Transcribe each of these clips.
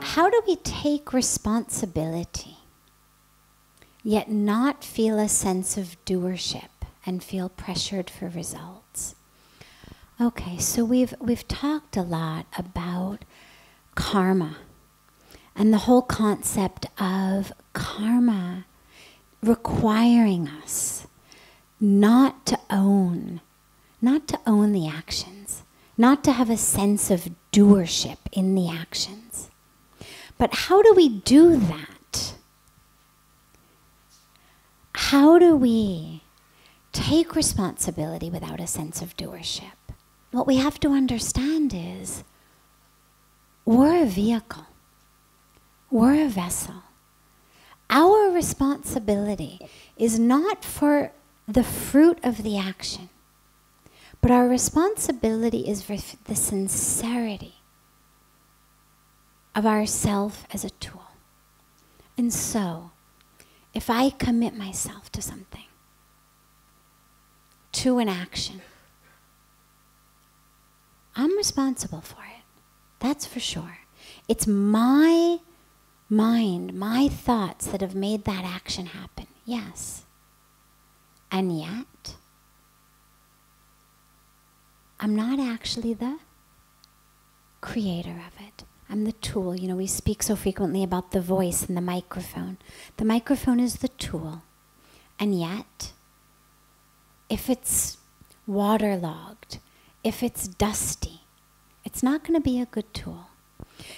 How do we take responsibility, yet not feel a sense of doership and feel pressured for results? Okay, so we've talked a lot about karma and the whole concept of karma requiring us not to own the actions, not to have a sense of doership in the actions. But how do we do that? How do we take responsibility without a sense of doership? What we have to understand is we're a vehicle. We're a vessel. Our responsibility is not for the fruit of the action, but our responsibility is for the sincerity of ourself as a tool. And so, if I commit myself to something, to an action, I'm responsible for it. That's for sure. It's my mind, my thoughts that have made that action happen. Yes. And yet, I'm not actually the creator of it. I'm the tool. You know, we speak so frequently about the voice and the microphone. The microphone is the tool. And yet, if it's waterlogged, if it's dusty, it's not going to be a good tool.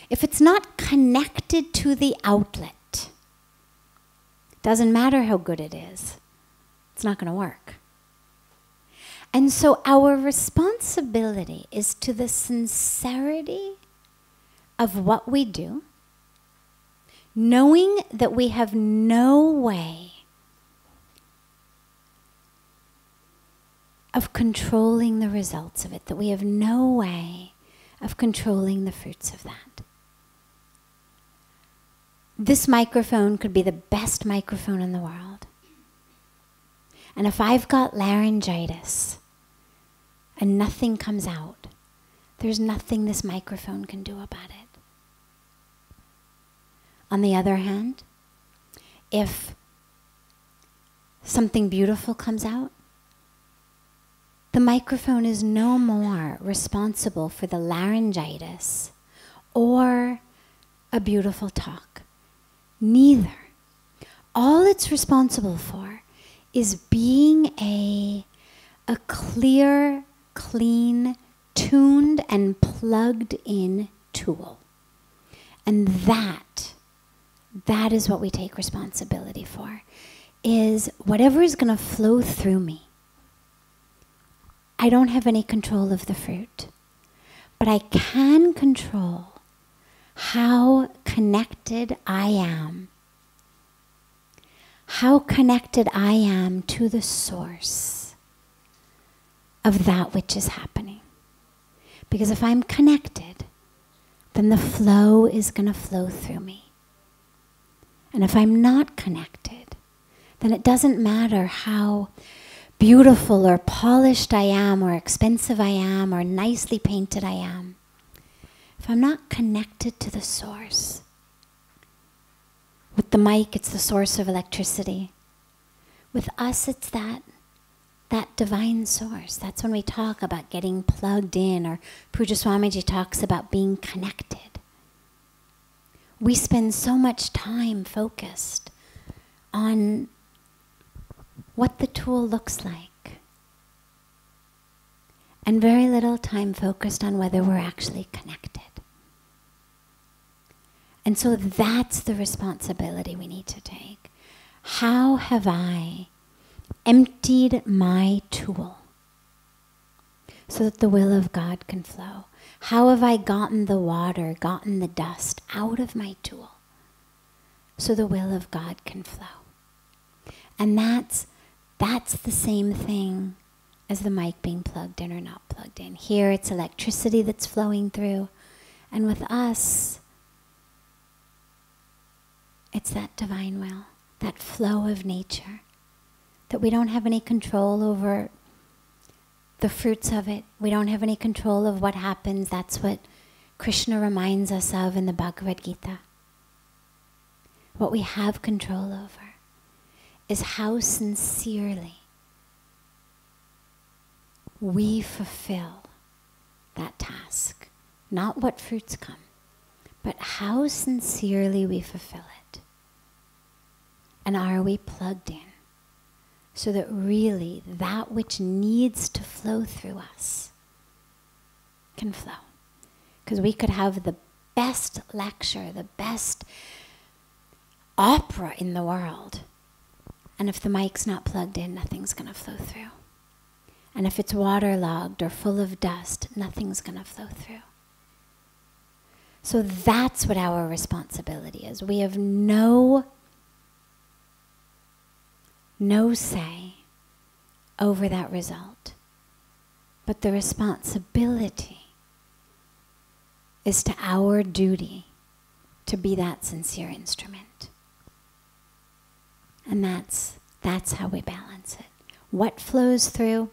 If it's not connected to the outlet, doesn't matter how good it is, it's not going to work. And so our responsibility is to the sincerity of what we do, knowing that we have no way of controlling the results of it, that we have no way of controlling the fruits of that. This microphone could be the best microphone in the world. And if I've got laryngitis and nothing comes out, there's nothing this microphone can do about it. On the other hand, if something beautiful comes out, the microphone is no more responsible for the laryngitis or a beautiful talk. Neither. All it's responsible for is being a clear, clean, tuned and plugged in tool. And that is what we take responsibility for, is whatever is going to flow through me. I don't have any control of the fruit, but I can control how connected I am. How connected I am to the source of that which is happening. Because if I'm connected, then the flow is going to flow through me. And if I'm not connected, then it doesn't matter how beautiful or polished I am, or expensive I am, or nicely painted I am. If I'm not connected to the source, with the mic, it's the source of electricity. With us, it's that divine source. That's when we talk about getting plugged in, or Pujya Swamiji talks about being connected. We spend so much time focused on what the tool looks like, and very little time focused on whether we're actually connected. And so that's the responsibility we need to take. How have I emptied my tool so that the will of God can flow? How have I gotten the water, gotten the dust out of my tool so the will of God can flow? And that's the same thing as the mic being plugged in or not plugged in. Here it's electricity that's flowing through, and with us, it's that divine will, that flow of nature, that we don't have any control over the fruits of it. We don't have any control of what happens. That's what Krishna reminds us of in the Bhagavad Gita. What we have control over is how sincerely we fulfill that task. Not what fruits come, but how sincerely we fulfill it. And are we plugged in so that really that which needs to flow through us can flow? Because we could have the best lecture, the best opera in the world, and if the mic's not plugged in, nothing's going to flow through. And if it's waterlogged or full of dust, nothing's going to flow through. So that's what our responsibility is. We have no say over that result. But the responsibility is to our duty to be that sincere instrument. And that's how we balance it. What flows through?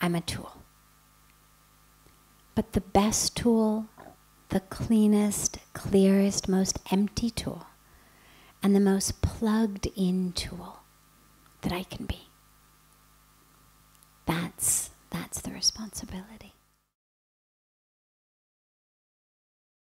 I'm a tool. But the best tool, the cleanest, clearest, most empty tool, and the most plugged in tool that I can be. That's the responsibility.